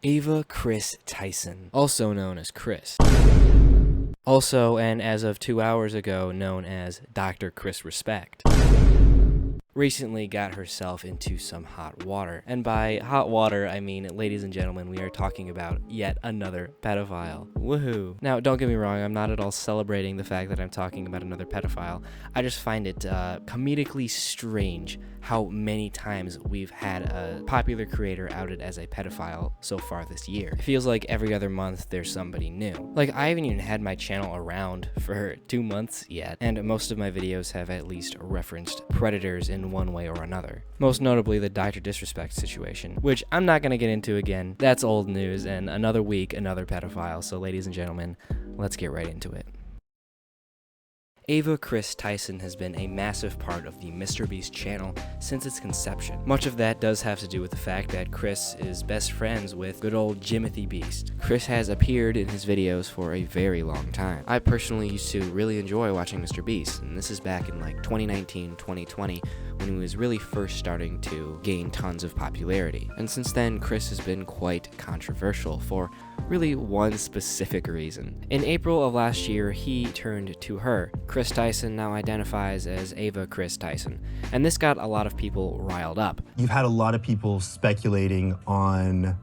Kris Tyson, also known as Kris. Also, and as of 2 hours ago, known as Dr. Kris Respect, recently got herself into some hot water. And by hot water, I mean, ladies and gentlemen, we are talking about yet another pedophile. Woohoo. Now, don't get me wrong, I'm not at all celebrating the fact that I'm talking about another pedophile. I just find it comedically strange how many times we've had a popular creator outed as a pedophile so far this year. It feels like every other month there's somebody new. Like, I haven't even had my channel around for 2 months yet, and most of my videos have at least referenced predators in one way or another. Most notably the Dr. Disrespect situation, which I'm not going to get into again. That's old news, and another week, another pedophile. So ladies and gentlemen, let's get right into it. Kris Tyson has been a massive part of the MrBeast channel since its conception. Much of that does have to do with the fact that Kris is best friends with good old Jimothy Beast. Kris has appeared in his videos for a very long time. I personally used to really enjoy watching MrBeast, and this is back in like 2019, 2020, when he was really first starting to gain tons of popularity. And since then, Kris has been quite controversial for really one specific reason. In April of last year, he turned to her. Kris Tyson now identifies as Kris Tyson, and this got a lot of people riled up. You've had a lot of people speculating on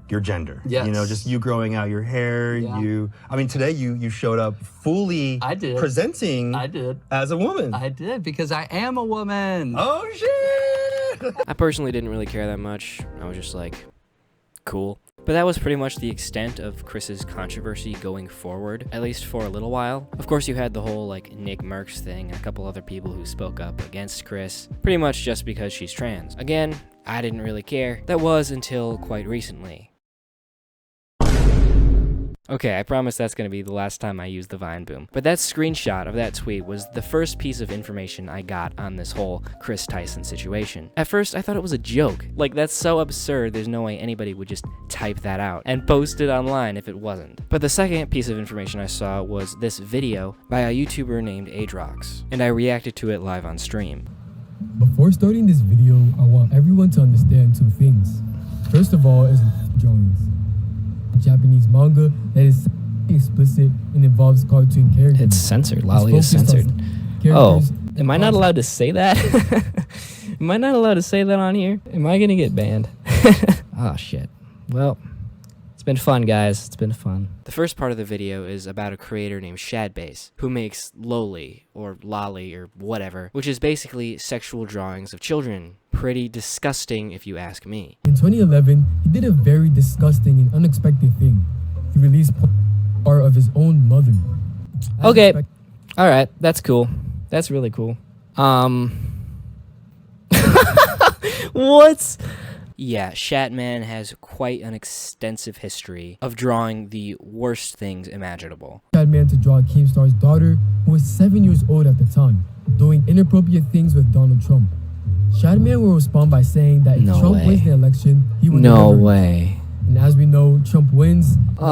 your gender. Yes. You know, just you growing out your hair. Yeah. I mean, today you showed up fully presenting as a woman. I did, because I am a woman. Oh, shit! I personally didn't really care that much. I was just like, cool. But that was pretty much the extent of Kris's controversy going forward, at least for a little while. Of course, you had the whole like Nick Merckx thing and a couple other people who spoke up against Kris, pretty much just because she's trans. Again, I didn't really care. That was until quite recently. Okay, I promise that's going to be the last time I use the Vine boom. But that screenshot of that tweet was the first piece of information I got on this whole Kris Tyson situation. At first, I thought it was a joke. Like, that's so absurd, there's no way anybody would just type that out and post it online if it wasn't. But the second piece of information I saw was this video by a YouTuber named Adrox, and I reacted to it live on stream. Before starting this video, I want everyone to understand two things. First of all is drawings. Japanese manga that is explicit and involves cartoon characters. It's censored. Lolly is censored. Oh, am I not allowed to say that? Am I not allowed to say that on here? Am I gonna get banned? Oh, shit. Well, it's been fun, guys. It's been fun. The first part of the video is about a creator named Shatman, who makes loli, or lolly, or whatever, which is basically sexual drawings of children. Pretty disgusting, if you ask me. In 2011, he did a very disgusting and unexpected thing. He released part of his own mother. Okay. Alright, that's cool. That's really cool. What? Yeah, Shatman has quite an extensive history of drawing the worst things imaginable. Shatman to draw Keemstar's daughter, who was 7 years old at the time, doing inappropriate things with Donald Trump. Shatman will respond by saying that if Trump wins the election, he will No way. And as we know, Trump wins. Oh,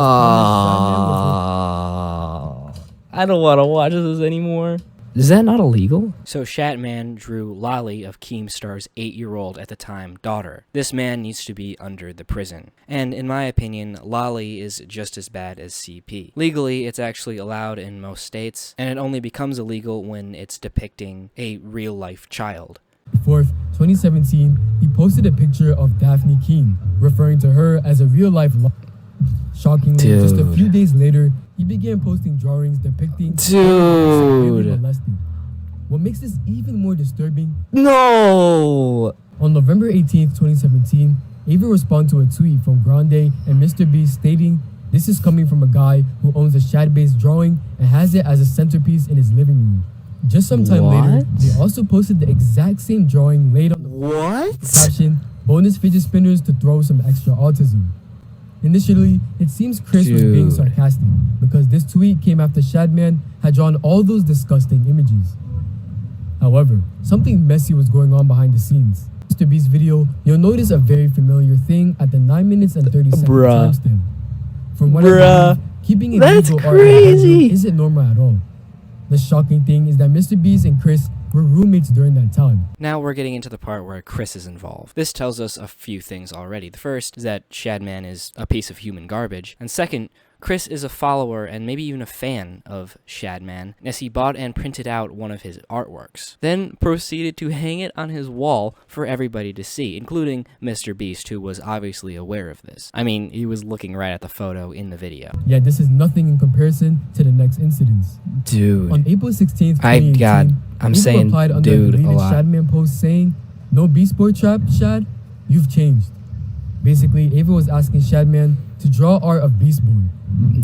I don't want to watch this anymore. Is that not illegal? So Shatman drew Lolly of Keemstar's 8-year-old at the time daughter. This man needs to be under the prison. And in my opinion, Lolly is just as bad as CP. Legally, it's actually allowed in most states, and it only becomes illegal when it's depicting a real-life child. 4th, 2017, he posted a picture of Daphne Keene, referring to her as a real-life Shockingly, just a few days later, he began posting drawings depicting molested. What makes this even more disturbing? No! On November 18th, 2017, Ava responded to a tweet from Grande and MrBeast stating, "This is coming from a guy who owns a Shad-based drawing and has it as a centerpiece in his living room." Just some time later, they also posted the exact same drawing laid on the caption, "Bonus fidget spinners to throw some extra autism." Initially, it seems Kris was being sarcastic because this tweet came after Shatman had drawn all those disgusting images. However, something messy was going on behind the scenes. In MrBeast's video, you'll notice a very familiar thing at the 9 minutes and 30 second timestamp. From what I believe, keeping a legal art isn't normal at all. The shocking thing is that MrBeast and Kris were roommates during that time. Now we're getting into the part where Kris is involved. This tells us a few things already. The first is that Shatman is a piece of human garbage. And second, Kris is a follower and maybe even a fan of Shatman, as he bought and printed out one of his artworks, then proceeded to hang it on his wall for everybody to see, including MrBeast, who was obviously aware of this. I mean, he was looking right at the photo in the video. Yet this is nothing in comparison to the next incidents. Dude. On April 16th, 2018, I'm Ava saying replied under dude a a deleted lot. Shatman post saying, "No Beast Boy trap, Shad? You've changed." Basically, Ava was asking Shatman to draw art of Beast Boy,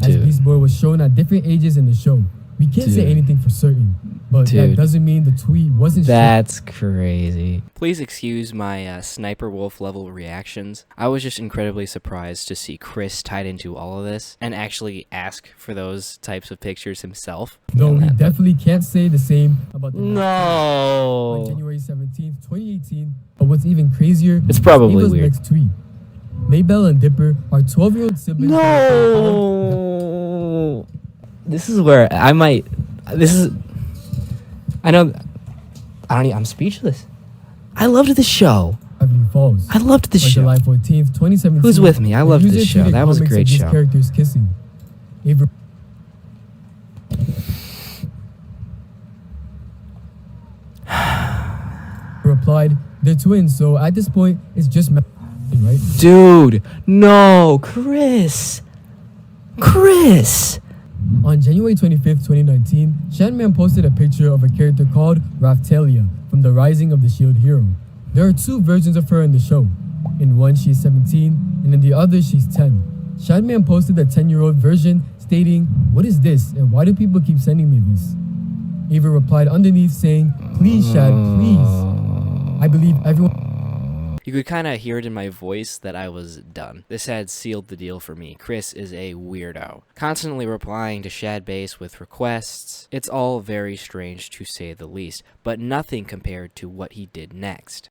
as Dude. Beast Boy was shown at different ages in the show. We can't say Dude. anything for certain, but that Dude. doesn't mean the tweet wasn't That's crazy. Please excuse my Sniper Wolf level reactions. I was just incredibly surprised to see Kris tied into all of this and actually ask for those types of pictures himself. No, And we that- definitely can't say the same about the on No. January 17th, 2018. But what's even crazier It's is probably Ava's weird. next tweet. Maybell and Dipper are 12-year-old siblings. No. This is where I might. This is. I know. I'm speechless. I loved the show. Beverly Falls. I loved the On show. July 14th, 2017. Who's with me? I the loved user this show. tweeted That was a comics great of these show. characters kissing. Ava replied, "They're twins, so at this point, it's just right?" Dude, no, Kris. On January 25th, 2019, Shatman posted a picture of a character called Raftalia from The Rising of the Shield Hero. There are two versions of her in the show. In one, she's 17, and in the other, she's 10. Shatman posted the 10-year-old version, stating, "What is this, and why do people keep sending me this?" Ava replied underneath saying, "Please, Shad, please. I believe everyone..." You could kind of hear it in my voice that I was done. This had sealed the deal for me. Kris is a weirdo, constantly replying to Shadbase with requests. It's all very strange to say the least, but nothing compared to what he did next.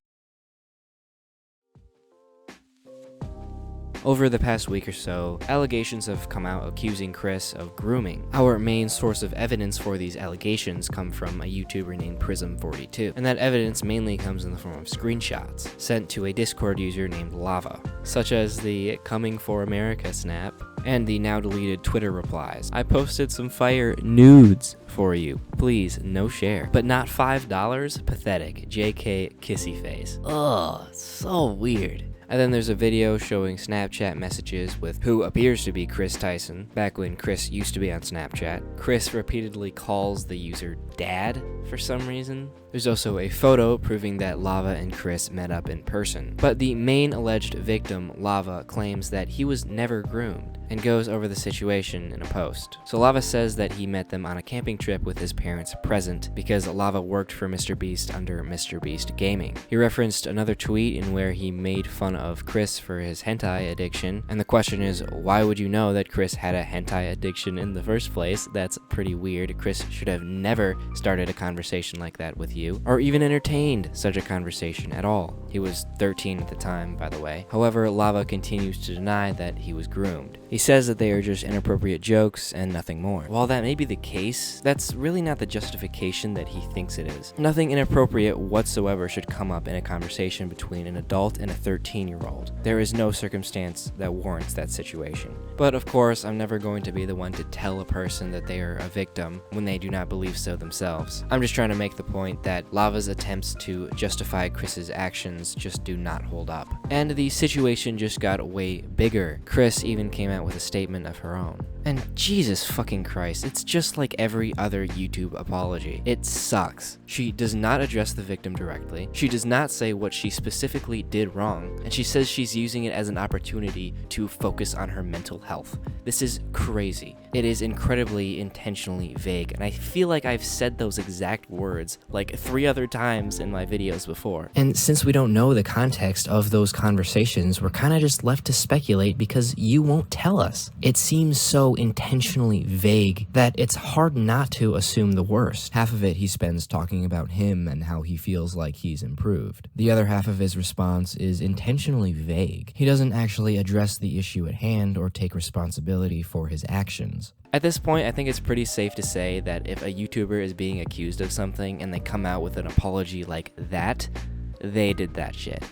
Over the past week or so, allegations have come out accusing Kris of grooming. Our main source of evidence for these allegations come from a YouTuber named Prism42, and that evidence mainly comes in the form of screenshots sent to a Discord user named Lava, such as the "Coming for America" snap and the now deleted Twitter replies. I posted some fire nudes for you. Please, no share. But not $5? Pathetic. JK kissy face. Ugh, so weird. And then there's a video showing Snapchat messages with who appears to be Kris Tyson, back when Kris used to be on Snapchat. Kris repeatedly calls the user dad for some reason. There's also a photo proving that Lava and Kris met up in person. But the main alleged victim, Lava, claims that he was never groomed and goes over the situation in a post. So Lava says that he met them on a camping trip with his parents present because Lava worked for MrBeast under MrBeast Gaming. He referenced another tweet in where he made fun of Kris for his hentai addiction, and the question is, why would you know that Kris had a hentai addiction in the first place? That's pretty weird. Kris should have never started a conversation like that with you, or even entertained such a conversation at all. He was 13 at the time, by the way. However, Lava continues to deny that he was groomed. He says that they are just inappropriate jokes and nothing more. While that may be the case, that's really not the justification that he thinks it is. Nothing inappropriate whatsoever should come up in a conversation between an adult and a 13-year-old. There is no circumstance that warrants that situation. But of course, I'm never going to be the one to tell a person that they are a victim when they do not believe so themselves. I'm just trying to make the point that Lava's attempts to justify Kris's actions just do not hold up. And the situation just got way bigger. Kris even came out with a statement of her own. And Jesus fucking Christ, it's just like every other YouTube apology. It sucks. She does not address the victim directly. She does not say what she specifically did wrong. And she says she's using it as an opportunity to focus on her mental health. This is crazy. It is incredibly intentionally vague. And I feel like I've said those exact words like 3 other times in my videos before. And since we don't know the context of those conversations, we're kind of just left to speculate because you won't tell us. It seems so intentionally vague that it's hard not to assume the worst. Half of it he spends talking about him and how he feels like he's improved. The other half of his response is intentionally intentionally vague. He doesn't actually address the issue at hand or take responsibility for his actions. At this point, I think it's pretty safe to say that if a YouTuber is being accused of something and they come out with an apology like that, they did that shit.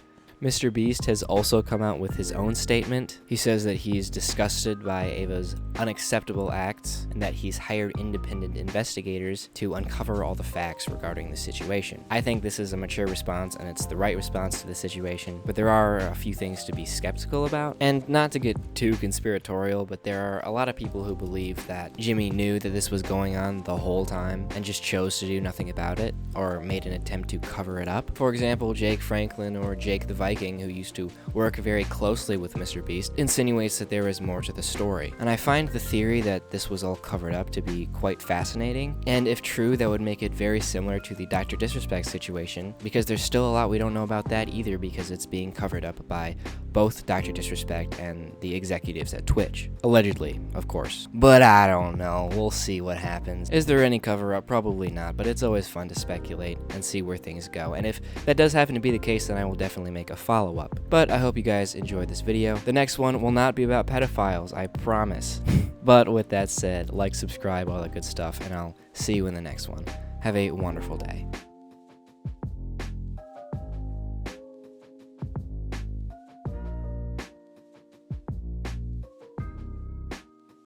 MrBeast has also come out with his own statement. He says that he's disgusted by Ava's unacceptable acts and that he's hired independent investigators to uncover all the facts regarding the situation. I think this is a mature response and it's the right response to the situation, but there are a few things to be skeptical about. And not to get too conspiratorial, but there are a lot of people who believe that Jimmy knew that this was going on the whole time and just chose to do nothing about it or made an attempt to cover it up. For example, Jake Franklin or Jake the Viking, who used to work very closely with MrBeast, insinuates that there is more to the story. And I find the theory that this was all covered up to be quite fascinating, and if true, that would make it very similar to the Dr. Disrespect situation, because there's still a lot we don't know about that either, because it's being covered up by both Dr. Disrespect and the executives at Twitch. Allegedly, of course. But I don't know, we'll see what happens. Is there any cover-up? Probably not, but it's always fun to speculate and see where things go, and if that does happen to be the case, then I will definitely make a follow-up. But I hope you guys enjoyed this video. The next one will not be about pedophiles, I promise. But with that said, like, subscribe, all that good stuff, and I'll see you in the next one. Have a wonderful day.